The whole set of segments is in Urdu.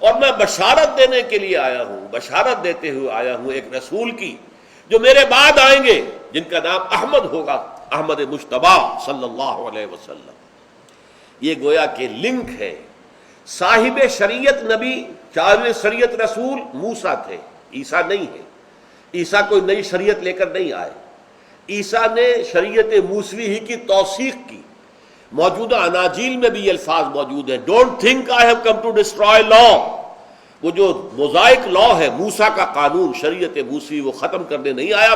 اور میں بشارت دینے کے لیے آیا ہوں، بشارت دیتے ہوئے آیا ہوں ایک رسول کی جو میرے بعد آئیں گے، جن کا نام احمد ہوگا، احمد مجتبی صلی اللہ علیہ وسلم۔ یہ گویا کہ لنک ہے۔ صاحب شریعت نبی، صاحب شریعت رسول موسیٰ تھے، عیسیٰ نہیں ہے۔ عیسیٰ کوئی نئی شریعت لے کر نہیں آئے، عیسیٰ نے شریعت موسوی ہی کی توثیق کی۔ موجودہ اناجیل میں بھی یہ الفاظ موجود ہیں، don't think I have come to destroy law. وہ جو موزائک لا ہے، موسیٰ کا قانون، شریعت موسوی، وہ ختم کرنے نہیں آیا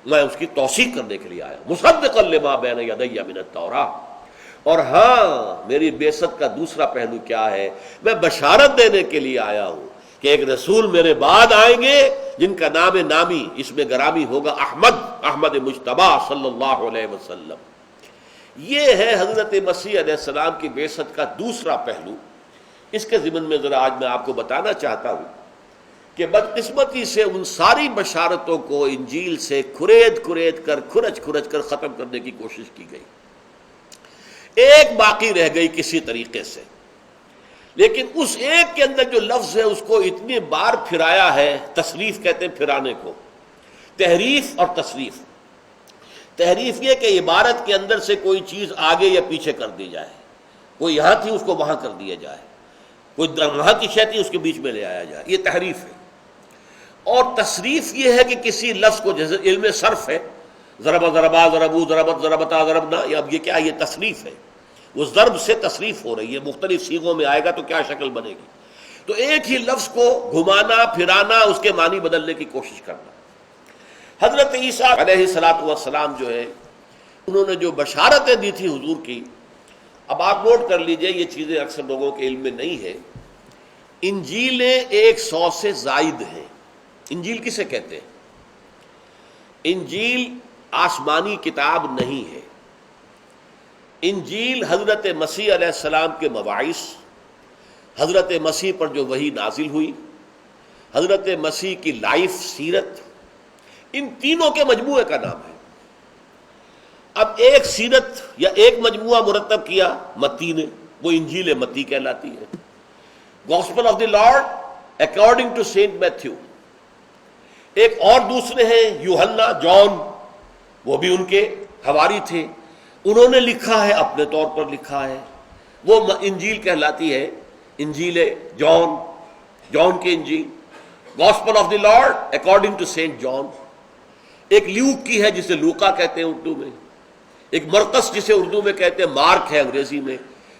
میں اس کی توثیق کرنے کے لیے آیا، مصدقا لما بین یدی من التوراۃ۔ اور ہاں، میری بعثت کا دوسرا پہلو کیا ہے؟ میں بشارت دینے کے لیے آیا ہوں کہ ایک رسول میرے بعد آئیں گے جن کا نام نامی اس میں گرامی ہوگا احمد مجتبی صلی اللہ علیہ وسلم۔ یہ ہے حضرت مسیح علیہ السلام کی بعثت کا دوسرا پہلو۔ اس کے ضمن میں ذرا آج میں آپ کو بتانا چاہتا ہوں کہ بدقسمتی سے ان ساری بشارتوں کو انجیل سے کھرید کر ختم کرنے کی کوشش کی گئی۔ ایک باقی رہ گئی کسی طریقے سے، لیکن اس ایک کے اندر جو لفظ ہے اس کو اتنی بار پھرایا ہے، تصریف کہتے ہیں پھرانے کو، تحریف اور تصریف۔ تحریف یہ کہ عبارت کے اندر سے کوئی چیز آگے یا پیچھے کر دی جائے، کوئی یہاں تھی اس کو وہاں کر دیا جائے، کوئی وہاں کی شے تھی اس کے بیچ میں لے آیا جائے، یہ تحریف ہے۔ اور تصریف یہ ہے کہ کسی لفظ کو، جیسے علم صرف ہے، ضرب ضربا ضربو ضربت ضربتا ضربنا، یہ اب یہ کیا، یہ تصریف ہے، وہ ضرب سے تصریف ہو رہی ہے، مختلف صیغوں میں آئے گا تو کیا شکل بنے گی۔ تو ایک ہی لفظ کو گھمانا پھرانا، اس کے معنی بدلنے کی کوشش کرنا۔ حضرت عیسیٰ علیہ الصلوۃ والسلام جو ہے، انہوں نے جو بشارتیں دی تھی حضور کی، اب آپ نوٹ کر لیجئے، یہ چیزیں اکثر لوگوں کے علم میں نہیں ہے۔ انجیلیں 100 سے زائد ہیں۔ انجیل کسے کہتے ہیں؟ انجیل آسمانی کتاب نہیں ہے۔ انجیل حضرت مسیح علیہ السلام کے مباعث، حضرت مسیح پر جو وحی نازل ہوئی، حضرت مسیح کی لائف، سیرت، ان تینوں کے مجموعے کا نام ہے۔ اب ایک سیرت یا ایک مجموعہ مرتب کیا متی نے، وہ انجیل متی کہلاتی ہے۔ Gospel of the Lord according to Saint Matthew. ایک اور دوسرے ہیں یوحنا، جان، وہ بھی ان کے حواری تھے، انہوں نے لکھا ہے، اپنے طور پر لکھا ہے، وہ انجیل کہلاتی ہے، انجیل جان کی انجیل، gospel of the Lord according to Saint John. ایک لیوک کی ہے جسے لوکا کہتے ہیں اردو میں، ایک مرقس جسے اردو میں کہتے ہیں مارک ہے انگریزی میں۔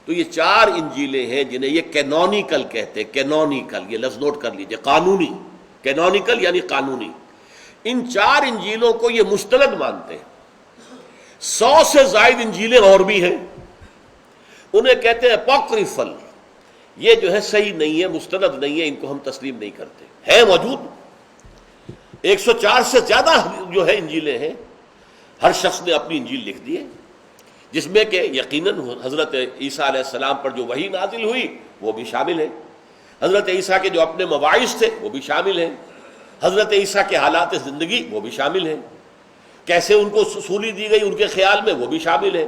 تو یہ 4 انجیلیں ہیں جنہیں یہ کینونیکل کہتے ہیں۔ کینونیکل، یہ لفظ نوٹ کر لیجئے، قانونی، کینونیکل یعنی قانونی۔ ان 4 انجیلوں کو یہ مستند مانتے ہیں۔ 100 سے زائد انجیلیں اور بھی ہیں، انہیں کہتے ہیں اپوکریفل۔ یہ جو ہے صحیح نہیں ہے، مستند نہیں ہے، ان کو ہم تسلیم نہیں کرتے، ہے موجود۔ 104 سے زیادہ جو ہے انجیلیں ہیں، ہر شخص نے اپنی انجیل لکھ دی ہے، جس میں کہ یقیناً حضرت عیسیٰ علیہ السلام پر جو وحی نازل ہوئی وہ بھی شامل ہے، حضرت عیسیٰ کے جو اپنے مواعظ تھے وہ بھی شامل ہیں، حضرت عیسیٰ کے حالات زندگی وہ بھی شامل ہیں، کیسے ان کو سولی دی گئی ان کے خیال میں وہ بھی شامل ہے۔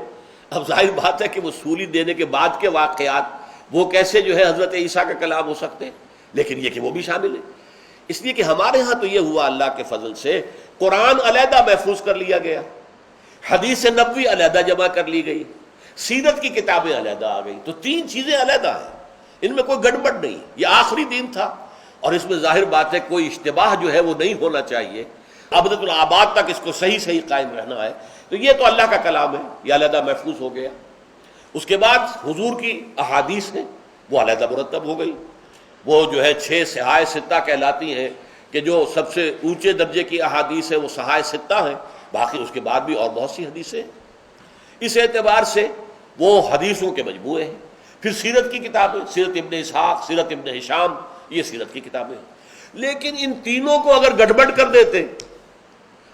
اب ظاہر بات ہے کہ وہ سولی دینے کے بعد کے واقعات وہ کیسے جو ہے حضرت عیسیٰ کا کلام ہو سکتے ہیں، لیکن یہ کہ وہ بھی شامل ہے۔ اس لیے کہ ہمارے ہاں تو یہ ہوا اللہ کے فضل سے، قرآن علیحدہ محفوظ کر لیا گیا، حدیث نبوی علیحدہ جمع کر لی گئی، سیرت کی کتابیں علیحدہ آ گئی، تو 3 چیزیں علیحدہ ہیں، ان میں کوئی گڑبڑ نہیں۔ یہ آخری دین تھا اور اس میں ظاہر بات ہے کوئی اشتباہ جو ہے وہ نہیں ہونا چاہیے، ابد الآباد تک اس کو صحیح قائم رہنا ہے۔ تو یہ تو اللہ کا کلام ہے، یہ علیحدہ محفوظ ہو گیا۔ اس کے بعد حضور کی احادیث ہیں، وہ علیحدہ مرتب ہو گئی، وہ جو ہے 6 صحائح ستہ کہلاتی ہیں، کہ جو سب سے اونچے درجے کی احادیث ہیں وہ صحائح ستہ ہیں، باقی اس کے بعد بھی اور بہت سی حدیثیں ہیں۔ اس اعتبار سے وہ حدیثوں کے مجموعے ہیں۔ پھر سیرت کی کتابیں، سیرت ابن اسحاق، سیرت ابن ہشام، یہ سیرت کی کتابیں ہیں۔ لیکن ان تینوں کو اگر گڑبڑ کر دیتے،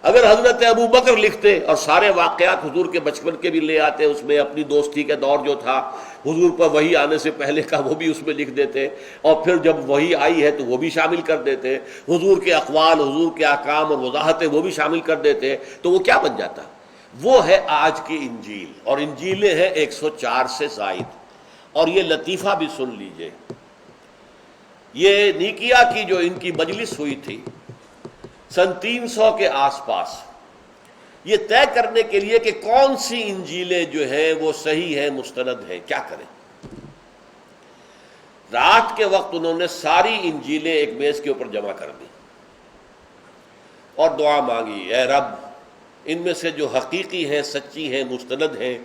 اگر حضرت ابو بکر لکھتے اور سارے واقعات حضور کے بچپن کے بھی لے آتے، اس میں اپنی دوستی کا دور جو تھا حضور پر وحی آنے سے پہلے کا وہ بھی اس میں لکھ دیتے، اور پھر جب وحی آئی ہے تو وہ بھی شامل کر دیتے، حضور کے اقوال، حضور کے احکام اور وضاحتیں وہ بھی شامل کر دیتے، تو وہ کیا بن جاتا؟ وہ ہے آج کی انجیل، اور انجیلیں ہیں 104 سے زائد۔ اور یہ لطیفہ بھی سن لیجئے، یہ نیکیا کی جو ان کی مجلس ہوئی تھی سن 300 کے آس پاس، یہ طے کرنے کے لیے کہ کون سی انجیلیں جو ہیں وہ صحیح ہیں، مستند ہیں، کیا کریں۔ رات کے وقت انہوں نے ساری انجیلیں ایک میز کے اوپر جمع کر دی اور دعا مانگی، اے رب ان میں سے جو حقیقی ہیں، سچی ہیں، مستند ہیں،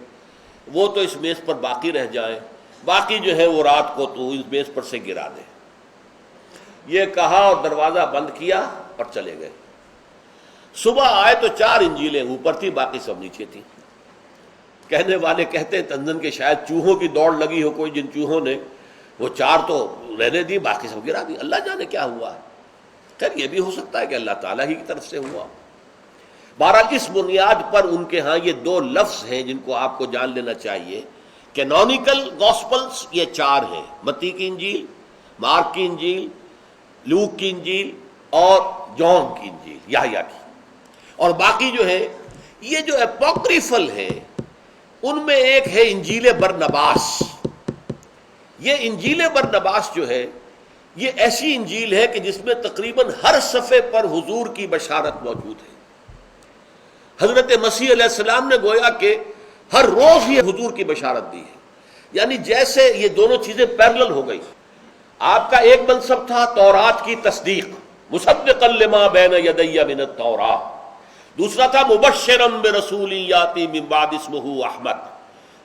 وہ تو اس میز پر باقی رہ جائیں، باقی جو ہے وہ رات کو تو اس میز پر سے گرا دے۔ یہ کہا اور دروازہ بند کیا اور چلے گئے۔ صبح آئے تو 4 انجیلیں اوپر تھی، باقی سب نیچے تھی۔ کہنے والے کہتے ہیں تنزن کے شاید چوہوں کی دوڑ لگی ہو کوئی، جن چوہوں نے وہ 4 تو رہنے دی، باقی سب گرا دی، اللہ جانے کیا ہوا ہے۔ خیر یہ بھی ہو سکتا ہے کہ اللہ تعالیٰ ہی کی طرف سے ہوا۔ بہرحال اس بنیاد پر ان کے ہاں یہ 2 لفظ ہیں جن کو آپ کو جان لینا چاہیے۔ کینونیکل گاسپلز یہ 4 ہیں، متی کی انجیل، مارک کی انجیل، لوک کی انجیل اور جون کی انجیل، یحییٰ کی۔ اور باقی جو ہے یہ جو اپوکریفل ہے ان میں ایک ہے انجیل برنباس۔ یہ انجیل برنباس جو ہے یہ ایسی انجیل ہے کہ جس میں تقریباً ہر صفحے پر حضور کی بشارت موجود ہے۔ حضرت مسیح علیہ السلام نے گویا کہ ہر روز یہ حضور کی بشارت دی ہے، یعنی جیسے یہ دونوں چیزیں پیرلل ہو گئی۔ آپ کا ایک منصب تھا تورات کی تصدیق، مصدقا لما بین یدی من التوراۃ، دوسرا تھا مبشرا برسول یاتی من بعد اسمہ احمد،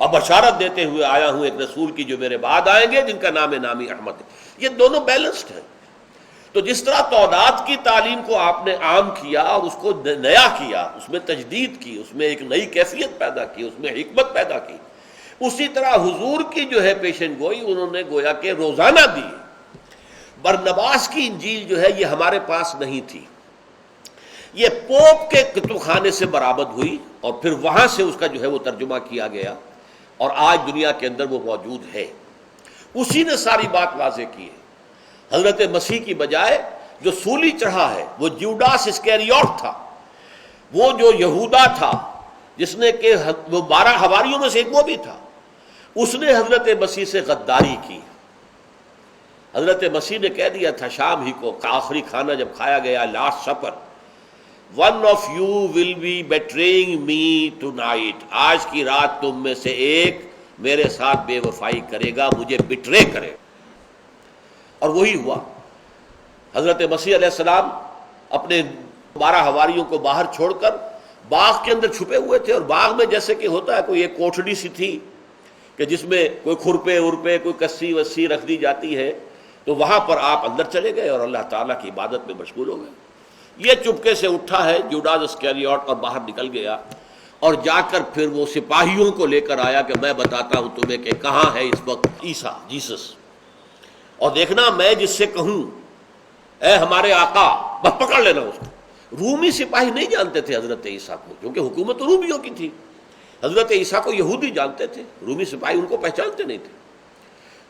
اور بشارت دیتے ہوئے آیا ہوں ایک رسول کی جو میرے بعد آئیں گے جن کا نام نامی احمد ہے۔ یہ دونوں بیلنسڈ ہیں۔ تو جس طرح تورات کی تعلیم کو آپ نے عام کیا اور اس کو نیا کیا، اس میں تجدید کی، اس میں ایک نئی کیفیت پیدا کی، اس میں حکمت پیدا کی، اسی طرح حضور کی جو ہے پیشن گوئی انہوں نے گویا کہ روزانہ دی۔ برنباس کی انجیل جو ہے یہ ہمارے پاس نہیں تھی، یہ پوپ کے کتب خانے سے برآمد ہوئی اور پھر وہاں سے اس کا جو ہے وہ ترجمہ کیا گیا اور آج دنیا کے اندر وہ موجود ہے۔ اسی نے ساری بات واضح کی ہے۔ حضرت مسیح کی بجائے جو سولی چڑھا ہے وہ جیوڈاس اسکیریوٹ تھا، وہ جو یہودا تھا جس نے کہ وہ 12 حواریوں میں سے ایک وہ بھی تھا، اس نے حضرت مسیح سے غداری کی۔ حضرت مسیح نے کہہ دیا تھا شام ہی کو آخری کھانا جب کھایا گیا، last supper, one of you will be betraying me tonight, آج کی رات تم میں سے ایک میرے ساتھ بے وفائی کرے گا، مجھے بٹرے کرے گا۔ اور وہی ہوا۔ حضرت مسیح علیہ السلام اپنے 12 حواریوں کو باہر چھوڑ کر باغ کے اندر چھپے ہوئے تھے، اور باغ میں جیسے کہ ہوتا ہے کوئی ایک کوٹھڑی سی تھی کہ جس میں کوئی کھرپے ارپے کوئی کسی وسی رکھ دی جاتی ہے، تو وہاں پر آپ اندر چلے گئے اور اللہ تعالیٰ کی عبادت میں مشغول ہو گئے۔ یہ چپکے سے اٹھا ہے جوڈاس اسکیریوٹ اور باہر نکل گیا اور جا کر پھر وہ سپاہیوں کو لے کر آیا کہ میں بتاتا ہوں تمہیں کہ کہاں ہے اس وقت عیسیٰ، جیسس، اور دیکھنا میں جس سے کہوں اے ہمارے آقا، بس پکڑ لینا اس کو۔ رومی سپاہی نہیں جانتے تھے حضرت عیسیٰ کو، کیونکہ حکومت رومیوں کی تھی۔ حضرت عیسیٰ کو یہودی جانتے تھے، رومی سپاہی ان کو پہچانتے نہیں تھے۔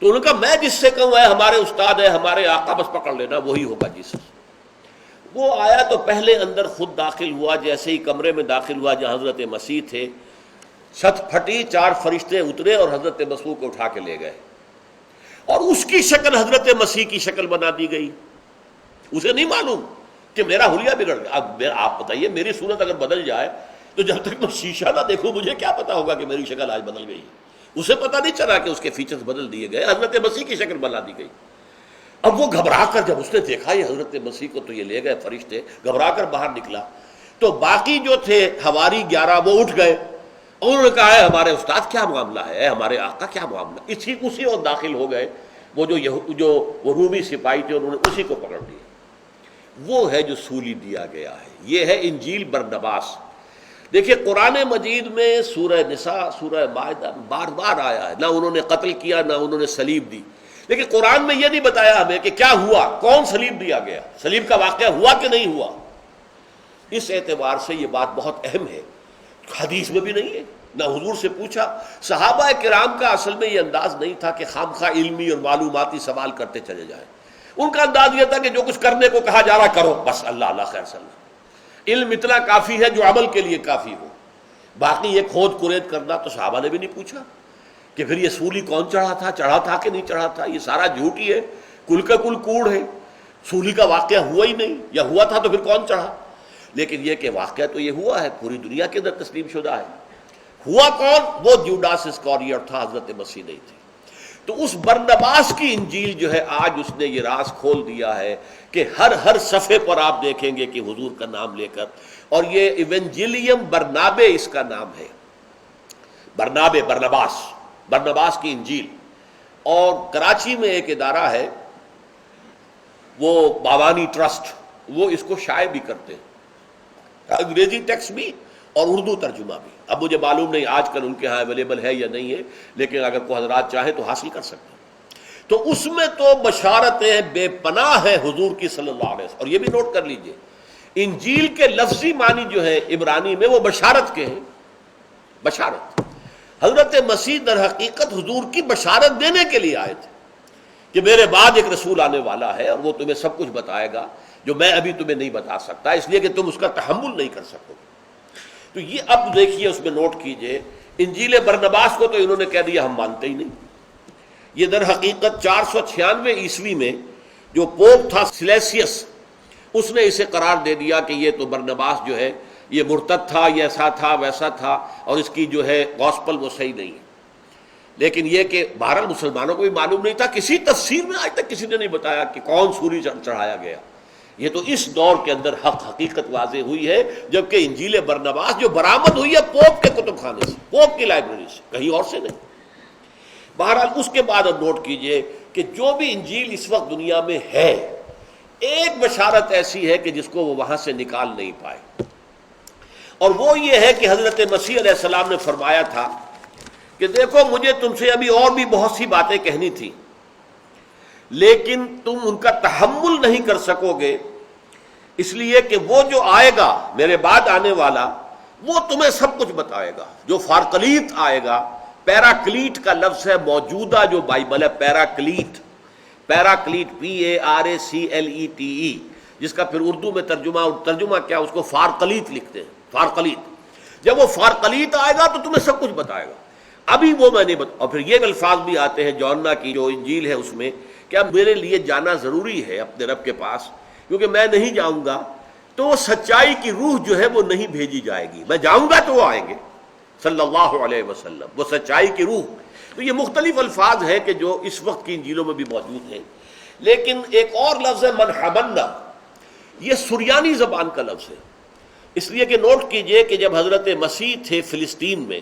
تو انہوں نے کہا میں جس سے کہوں اے ہمارے استاد، ہے ہمارے آقا، بس پکڑ لینا، وہی ہوگا جیسس۔ وہ آیا تو پہلے اندر خود داخل ہوا، جیسے ہی کمرے میں داخل ہوا جہاں حضرت مسیح تھے، چھت پھٹی، 4 فرشتے اترے اور حضرت مسیح کو اٹھا کے لے گئے، اور اس کی شکل حضرت مسیح کی شکل بنا دی گئی۔ اسے نہیں معلوم کہ میرا حلیہ بگڑ گیا۔ اب آپ بتائیے میری صورت اگر بدل جائے تو جب تک میں شیشہ نہ دیکھوں مجھے کیا پتا ہوگا کہ میری شکل آج بدل گئی؟ اسے پتا نہیں چلا کہ اس کے فیچرز بدل دیے گئے، حضرت مسیح کی شکل بنا دی گئی۔ اب وہ گھبرا کر جب اس نے دیکھا یہ حضرت مسیح کو تو یہ لے گئے فرشتے، گھبرا کر باہر نکلا تو باقی جو تھے حواری 11 وہ اٹھ گئے، اور انہوں نے کہا ہے ہمارے استاد کیا معاملہ ہے، ہمارے آقا کیا معاملہ، اسی اور داخل ہو گئے۔ وہ جو وہ رومی سپاہی تھے انہوں نے اسی کو پکڑ لیا۔ وہ ہے جو سولی دیا گیا ہے، یہ ہے انجیل برنباس۔ دیکھیے قرآن مجید میں سورہ نساء، سورہ مائدہ بار بار آیا ہے، نہ انہوں نے قتل کیا نہ انہوں نے صلیب دی، لیکن قرآن میں یہ نہیں بتایا ہمیں کہ کیا ہوا، کون صلیب دیا گیا، صلیب کا واقعہ ہوا کہ نہیں ہوا۔ اس اعتبار سے یہ بات بہت اہم ہے، حدیث میں بھی نہیں ہے، نہ حضور سے پوچھا۔ صحابہ کرام کا اصل میں یہ انداز نہیں تھا کہ خام خواہ علمی اور معلوماتی سوال کرتے چلے جائیں۔ ان کا انداز یہ تھا کہ جو کچھ کرنے کو کہا جا رہا کرو، بس اللہ اللہ خیر صلی اللہ۔ علم اتنا کافی ہے جو عمل کے لیے کافی ہو، باقی یہ کھود کرید کرنا تو صحابہ نے بھی نہیں پوچھا کہ پھر یہ سولی کون چڑھا تھا کہ نہیں چڑھا تھا، یہ سارا جھوٹ ہی ہے۔ کل کا کل کوڑ ہے، سولی کا واقعہ ہوا ہی نہیں، یا ہوا تھا تو پھر کون چڑھا؟ لیکن یہ کہ واقعہ تو یہ ہوا ہے، پوری دنیا کے اندر تسلیم شدہ ہے۔ ہوا کون؟ وہ جوڈاس اسکاریوٹ تھا، حضرت مسیح نہیں تھی۔ تو اس برنباس کی انجیل جو ہے آج اس نے یہ راز کھول دیا ہے کہ ہر صفحے پر آپ دیکھیں گے کہ حضور کا نام لے کر، اور یہ ایونجیلیم برنابے اس کا نام ہے، برنابے، برنباس کی انجیل۔ اور کراچی میں ایک ادارہ ہے وہ باوانی ٹرسٹ، وہ اس کو شائع بھی کرتے ہیں، انگریزی ٹیکسٹ بھی اور اردو ترجمہ بھی۔ اب مجھے معلوم نہیں آج کل ان کے ہاں اویلیبل ہے یا نہیں ہے، لیکن اگر کوئی حضرات چاہیں تو حاصل کر سکتے ہیں۔ تو اس میں تو بشارتیں بے پناہ ہے حضور کی صلی اللہ علیہ وسلم۔ اور یہ بھی نوٹ کر لیجئے، انجیل کے لفظی معنی جو ہے عبرانی میں وہ بشارت کے ہیں، بشارت۔ حضرت مسیح در حقیقت حضور کی بشارت دینے کے لیے آئے تھے کہ میرے بعد ایک رسول آنے والا ہے اور وہ تمہیں سب کچھ بتائے گا جو میں ابھی تمہیں نہیں بتا سکتا، اس لیے کہ تم اس کا تحمل نہیں کر سکو گے۔ تو یہ اب دیکھیے، اس میں نوٹ کیجئے، انجیل برنباس کو تو انہوں نے کہہ دیا ہم مانتے ہی نہیں۔ یہ در حقیقت 496 عیسوی میں جو پوپ تھا سلیسیس، اس نے اسے قرار دے دیا کہ یہ تو برنباس جو ہے یہ مرتد تھا، یہ ایسا تھا ویسا تھا، اور اس کی جو ہے گاسپل وہ صحیح نہیں ہے۔ لیکن یہ کہ بہرحال مسلمانوں کو بھی معلوم نہیں تھا، کسی تفسیر میں آج تک کسی نے نہیں بتایا کہ کون سوری چڑھایا گیا۔ یہ تو اس دور کے اندر حقیقت واضح ہوئی ہے، جبکہ انجیل برنباس جو برآمد ہوئی ہے پوپ کے کتب خانے سے، پوپ کی لائبریری سے، کہیں اور سے نہیں۔ بہرحال اس کے بعد اب نوٹ کیجئے کہ جو بھی انجیل اس وقت دنیا میں ہے، ایک بشارت ایسی ہے کہ جس کو وہ وہاں سے نکال نہیں پائے، اور وہ یہ ہے کہ حضرت مسیح علیہ السلام نے فرمایا تھا کہ دیکھو مجھے تم سے ابھی اور بھی بہت سی باتیں کہنی تھی، لیکن تم ان کا تحمل نہیں کر سکو گے، اس لیے کہ وہ جو آئے گا میرے بعد آنے والا وہ تمہیں سب کچھ بتائے گا۔ جو فارکلیت آئے گا، پیراکلیٹ کا لفظ ہے موجودہ جو بائبل ہے، پیراکلیٹ PARACLETE، جس کا پھر اردو میں ترجمہ کیا، اس کو فارکلیت لکھتے ہیں، فارکلیت۔ جب وہ فارکلیت آئے گا تو تمہیں سب کچھ بتائے گا، ابھی وہ میں نہیں بتا۔ اور پھر یہ الفاظ بھی آتے ہیں یوحنا کی جو انجیل ہے اس میں، کیا میرے لیے جانا ضروری ہے اپنے رب کے پاس، کیونکہ میں نہیں جاؤں گا تو وہ سچائی کی روح جو ہے وہ نہیں بھیجی جائے گی، میں جاؤں گا تو وہ آئیں گے صلی اللہ علیہ وسلم، وہ سچائی کی روح۔ تو یہ مختلف الفاظ ہیں کہ جو اس وقت کی انجیلوں میں بھی موجود ہیں۔ لیکن ایک اور لفظ ہے منحمنا، یہ سریانی زبان کا لفظ ہے، اس لیے کہ نوٹ کیجئے کہ جب حضرت مسیح تھے فلسطین میں،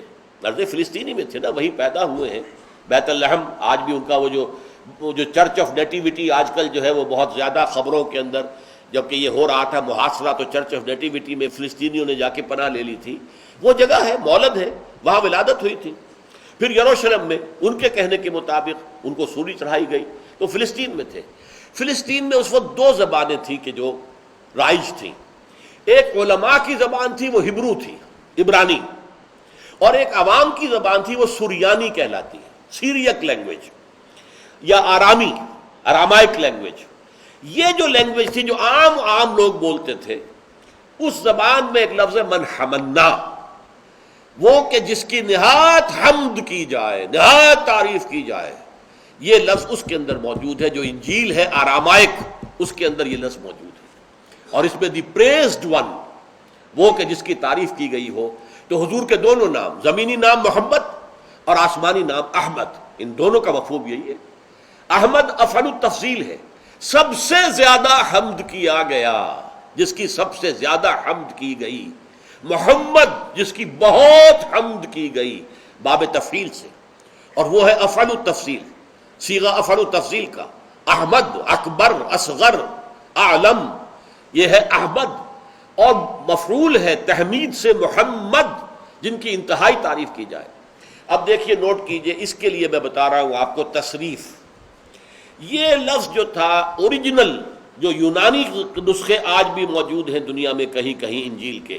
فلسطینی میں تھے نا، وہیں پیدا ہوئے ہیں، بیت لحم، آج بھی ان کا وہ جو چرچ آف نیٹیوٹی آج کل جو ہے وہ بہت زیادہ خبروں کے اندر، جبکہ یہ ہو رہا تھا محاصرہ، تو چرچ آف نیٹیوٹی میں فلسطینیوں نے جا کے پناہ لے لی تھی، وہ جگہ ہے، مولد ہے، وہاں ولادت ہوئی تھی۔ پھر یروشلم میں ان کے کہنے کے مطابق ان کو سولی چڑھائی گئی، تو فلسطین میں تھے۔ فلسطین میں اس وقت دو زبانیں تھیں کہ جو رائج تھیں، ایک علماء کی زبان تھی وہ ہبرو تھی، عبرانی، اور ایک عوام کی زبان تھی وہ سریانی کہلاتی ہے، سیریک لینگویج یا ارامائک لینگویج۔ یہ جو لینگویج تھی جو عام لوگ بولتے تھے، اس زبان میں ایک لفظ ہے منحمنا، وہ کہ جس کی نہایت حمد کی جائے، نہایت تعریف کی جائے، یہ لفظ اس کے اندر موجود ہے۔ جو انجیل ہے ارامائک، اس کے اندر یہ لفظ موجود ہے، اور اس میں دی پریزڈ ون، وہ کہ جس کی تعریف کی گئی ہو۔ تو حضور کے دونوں نام، زمینی نام محمد اور آسمانی نام احمد، ان دونوں کا مفہوم یہی ہے۔ احمد افعل التفضیل ہے، سب سے زیادہ حمد کیا گیا، جس کی سب سے زیادہ حمد کی گئی۔ محمد، جس کی بہت حمد کی گئی، باب تفعیل سے، اور وہ ہے افعل التفضیل، صیغہ افعل التفضیل کا۔ احمد، اکبر، اصغر، اعلم، یہ ہے احمد، اور مفعول ہے تحمید سے محمد، جن کی انتہائی تعریف کی جائے۔ اب دیکھیے، نوٹ کیجئے، اس کے لیے میں بتا رہا ہوں آپ کو تصریف۔ یہ لفظ جو تھا اوریجنل، جو یونانی نسخے آج بھی موجود ہیں دنیا میں کہیں کہیں انجیل کے،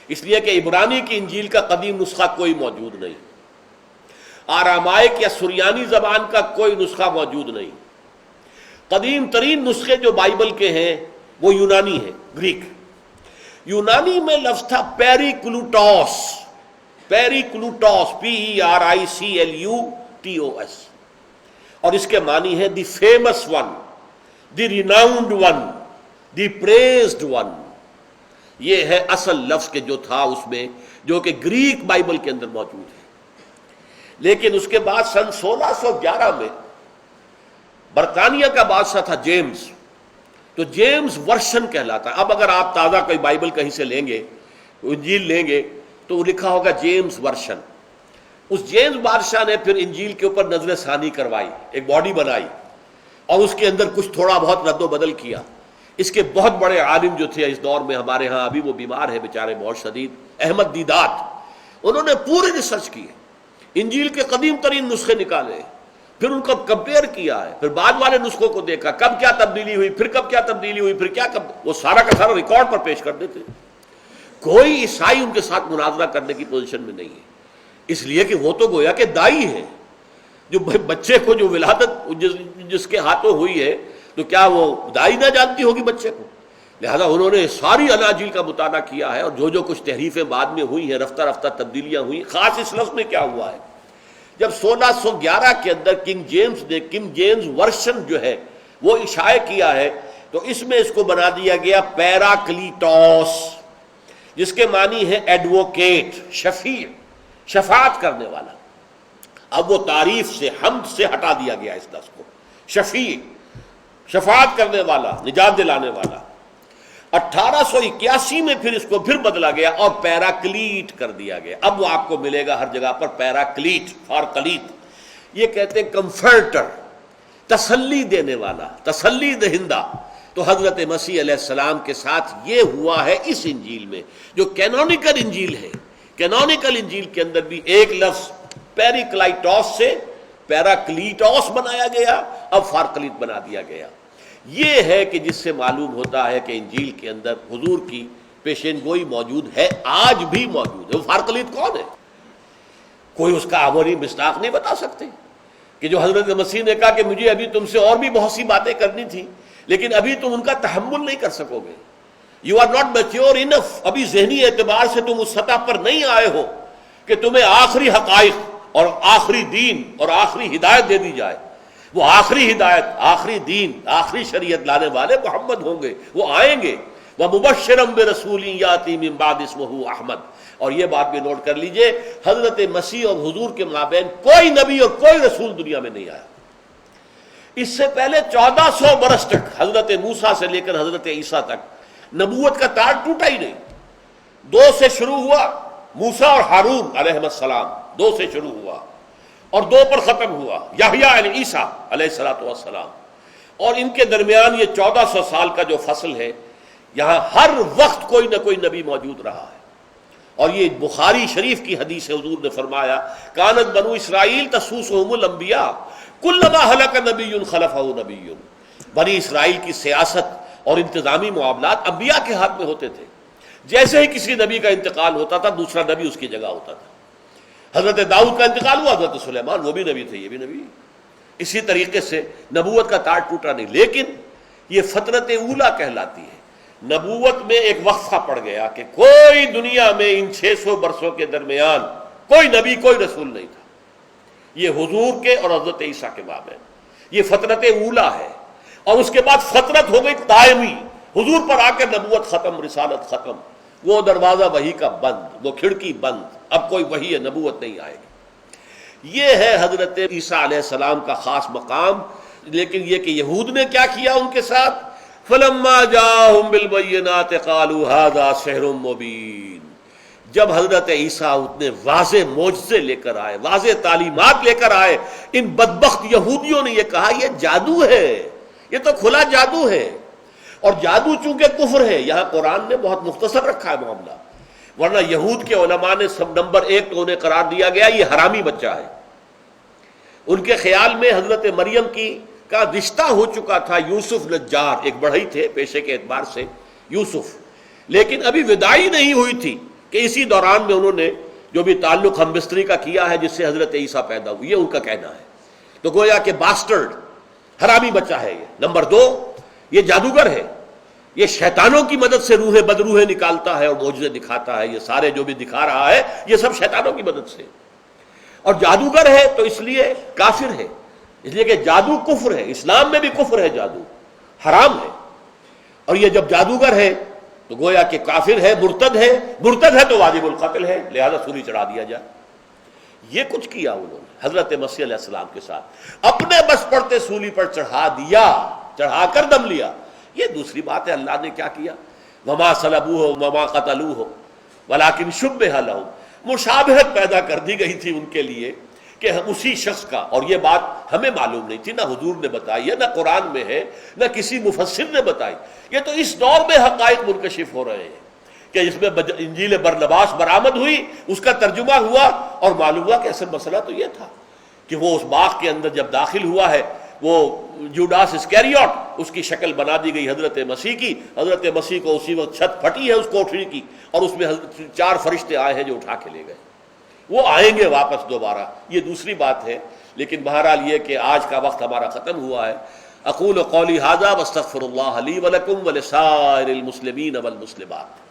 اس لیے کہ عبرانی کی انجیل کا قدیم نسخہ کوئی موجود نہیں، آرامائک یا سریانی زبان کا کوئی نسخہ موجود نہیں۔ قدیم ترین نسخے جو بائبل کے ہیں وہ یونانی ہیں، گریک۔ یونانی میں لفظ تھا پیریکلوٹوس، PERICLUTOS، اور اس کے معنی ہے دی فیمس ون، دی ریناؤنڈ ون، دی پریزڈ ون، یہ ہے اصل لفظ کے جو تھا اس میں، جو کہ گریک بائبل کے اندر موجود ہے۔ لیکن اس کے بعد سن 1611 میں برطانیہ کا بادشاہ تھا جیمز، تو جیمز ورشن کہلاتا ہے۔ اب اگر آپ تازہ کوئی بائبل کہیں سے لیں گے، انجیل لیں گے، تو لکھا ہوگا جیمز ورشن۔ اس جیمز بادشاہ نے پھر انجیل کے اوپر نظر ثانی کروائی، ایک باڈی بنائی اور اس کے اندر کچھ تھوڑا بہت رد و بدل کیا۔ اس کے بہت بڑے عالم جو تھے اس دور میں ہمارے ہاں، ابھی وہ بیمار ہے بیچارے بہت شدید، احمد دیدات، انہوں نے پورے ریسرچ کی ہے، انجیل کے قدیم ترین نسخے نکالے، پھر ان کو کمپیئر کیا ہے، پھر بعد والے نسخوں کو دیکھا، کب کیا تبدیلی ہوئی، پھر کب کیا تبدیلی ہوئی، پھر کیا کب، وہ سارا کا سارا ریکارڈ پر پیش کر دیتے۔ کوئی عیسائی ان کے ساتھ مناظرہ کرنے کی پوزیشن میں نہیں ہے، اس لیے کہ وہ تو گویا کہ دائی ہے، جو بچے کو جو ولادت جس کے ہاتھوں ہوئی ہے، تو کیا وہ دائی نہ جانتی ہوگی بچے کو؟ لہذا انہوں نے ساری اناجیل کا مطالعہ کیا ہے، اور جو کچھ تحریفیں بعد میں ہوئی ہیں، رفتہ رفتہ تبدیلیاں ہوئی، خاص اس لفظ میں کیا ہوا ہے، جب 1611 کے اندر کنگ جیمز ورشن جو ہے وہ اشاعہ کیا ہے، تو اس میں اس کو بنا دیا گیا پیراکلیٹوس، جس کے معنی ہے ایڈوکیٹ، شفیع، شفاعت کرنے والا۔ اب وہ تعریف سے، حمد سے ہٹا دیا گیا اس لفظ کو، شفیع، شفاعت کرنے والا، نجات دلانے والا۔ 1881 میں پھر اس کو پھر بدلا گیا اور پیراکلیٹ کر دیا گیا۔ اب وہ آپ کو ملے گا ہر جگہ پر پیراکلیٹ، فارکلیت، یہ کہتے ہیں کمفرٹر، تسلی دینے والا، تسلی دہندہ۔ تو حضرت مسیح علیہ السلام کے ساتھ یہ ہوا ہے اس انجیل میں، جو کینونیکل انجیل ہے۔ کینونیکل انجیل کے اندر بھی ایک لفظ پیریکلائٹوس سے پیراکلیٹوس بنایا گیا، اب فارکلیت بنا دیا گیا۔ یہ ہے کہ جس سے معلوم ہوتا ہے کہ انجیل کے اندر حضور کی پیشین گوئی موجود ہے، آج بھی موجود ہے۔ وہ فارکلیت کون ہے؟ کوئی اس کا عملی مصداق نہیں بتا سکتے، کہ جو حضرت مسیح نے کہا کہ مجھے ابھی تم سے اور بھی بہت سی باتیں کرنی تھی، لیکن ابھی تم ان کا تحمل نہیں کر سکو گے، یو آر ناٹ میچیور انف، ابھی ذہنی اعتبار سے تم اس سطح پر نہیں آئے ہو کہ تمہیں آخری حقائق اور آخری دین اور آخری ہدایت دے دی جائے۔ وہ آخری ہدایت، آخری دین، آخری شریعت لانے والے محمد ہوں گے، وہ آئیں گے۔ وَمُبَشِّرًا بِرَسُولٍ يَأْتِي مِن بَعْدِ اسْمُهُ احمد۔ اور یہ بات بھی نوٹ کر لیجئے، حضرت مسیح اور حضور کے مابین کوئی نبی اور کوئی رسول دنیا میں نہیں آیا۔ اس سے پہلے 1400 برس تک، حضرت موسیٰ سے لے کر حضرت عیسیٰ تک، نبوت کا تار ٹوٹا ہی نہیں۔ 2 سے شروع ہوا، موسیٰ اور ہارون علیہ السلام، 2 سے شروع ہوا اور 2 پر ختم ہوا، یحییٰ علیہ عیسیٰ علیہ السلام۔ اور ان کے درمیان یہ 1400 سال کا جو فصل ہے، یہاں ہر وقت کوئی نہ کوئی نبی موجود رہا ہے۔ اور یہ بخاری شریف کی حدیث ہے، حضور نے فرمایا کانت بنو اسرائیل تسوسهم الانبیاء کلما ہلک نبی خلفہ نبی۔ بنی اسرائیل کی سیاست اور انتظامی معاملات انبیاء کے ہاتھ میں ہوتے تھے، جیسے ہی کسی نبی کا انتقال ہوتا تھا دوسرا نبی اس کی جگہ ہوتا تھا۔ حضرت داؤد کا انتقال ہوا، حضرت سلیمان، وہ بھی نبی تھے، یہ بھی نبی۔ اسی طریقے سے نبوت کا تار ٹوٹا نہیں، لیکن یہ فترت اولا کہلاتی ہے۔ نبوت میں ایک وقفہ پڑ گیا کہ کوئی دنیا میں ان 600 برسوں کے درمیان کوئی نبی، کوئی رسول نہیں تھا، یہ حضور کے اور حضرت عیسیٰ کے مابین یہ فترت اولا ہے۔ اور اس کے بعد فترت ہو گئی دائمی، حضور پر آ کے نبوت ختم، رسالت ختم، وہ دروازہ وحی کا بند، وہ کھڑکی بند، اب کوئی وحی ہے، نبوت نہیں آئے گی۔ یہ ہے حضرت عیسیٰ علیہ السلام کا خاص مقام۔ لیکن یہ کہ یہود نے کیا کیا ان کے ساتھ، فلما جاءہم بالبینات قالوا ھذا سحر مبین۔ جب حضرت عیسیٰ اتنے واضح معجزے لے کر آئے، واضح تعلیمات لے کر آئے، ان بدبخت یہودیوں نے یہ کہا یہ جادو ہے، یہ تو کھلا جادو ہے۔ اور جادو چونکہ کفر ہے، یہاں قرآن نے بہت مختصر رکھا ہے معاملہ، ورنہ یہود کے علماء نے سب نمبر 1 تو انہیں قرار دیا گیا یہ حرامی بچہ ہے۔ ان کے خیال میں حضرت مریم کا رشتہ ہو چکا تھا یوسف نجار، ایک بڑھئی تھے پیشے کے اعتبار سے یوسف، لیکن ابھی وداعی نہیں ہوئی تھی کہ اسی دوران میں انہوں نے جو بھی تعلق ہم بستری کا کیا ہے جس سے حضرت عیسیٰ پیدا ہوئی، یہ ان کا کہنا ہے۔ تو گویا کہ باسٹرڈ، حرامی بچہ ہے یہ۔ نمبر 2، یہ جادوگر ہے، یہ شیطانوں کی مدد سے روحیں بدروحیں نکالتا ہے اور معجزے دکھاتا ہے۔ یہ سارے جو بھی دکھا رہا ہے یہ سب شیطانوں کی مدد سے، اور جادوگر ہے تو اس لیے کافر ہے، اس لیے کہ جادو کفر ہے، اسلام میں بھی کفر ہے جادو، حرام ہے. اور یہ جب جادوگر ہے تو گویا کہ کافر ہے، مرتد ہے تو واجب القتل ہے، لہذا سولی چڑھا دیا جائے. یہ کچھ کیا انہوں نے حضرت مسیح علیہ السلام کے ساتھ، اپنے بس پڑتے سولی پر چڑھا دیا، چڑھا کر دم لیا. یہ دوسری بات ہے اللہ نے کیا کیا، وما صلبوہ وما قتلوہ ولکن شبہ لہم، مشابہت پیدا کر دی گئی تھی ان کے لیے کہ اسی شخص کا. اور یہ بات ہمیں معلوم نہیں تھی، نہ حضور نے بتائی ہے، نہ قرآن میں ہے، نہ کسی مفسر نے بتائی. یہ تو اس دور میں حقائق منکشف ہو رہے ہیں کہ اس میں انجیل برنباس برآمد ہوئی، اس کا ترجمہ ہوا اور معلوم ہوا کہ اصل مسئلہ تو یہ تھا کہ وہ اس باغ کے اندر جب داخل ہوا ہے، وہ جوڈاس اسکیریوٹ، اس کی شکل بنا دی گئی حضرت مسیح کی. حضرت مسیح کو اسی وقت چھت پھٹی ہے اس کوٹری کی، اور اس میں 4 فرشتے آئے ہیں جو اٹھا کے لے گئے. وہ آئیں گے واپس دوبارہ، یہ دوسری بات ہے. لیکن بہرحال یہ کہ آج کا وقت ہمارا ختم ہوا ہے. اقول قولی ھذا واستغفر اللہ لی ولکم ولسائر المسلمین والمسلمات.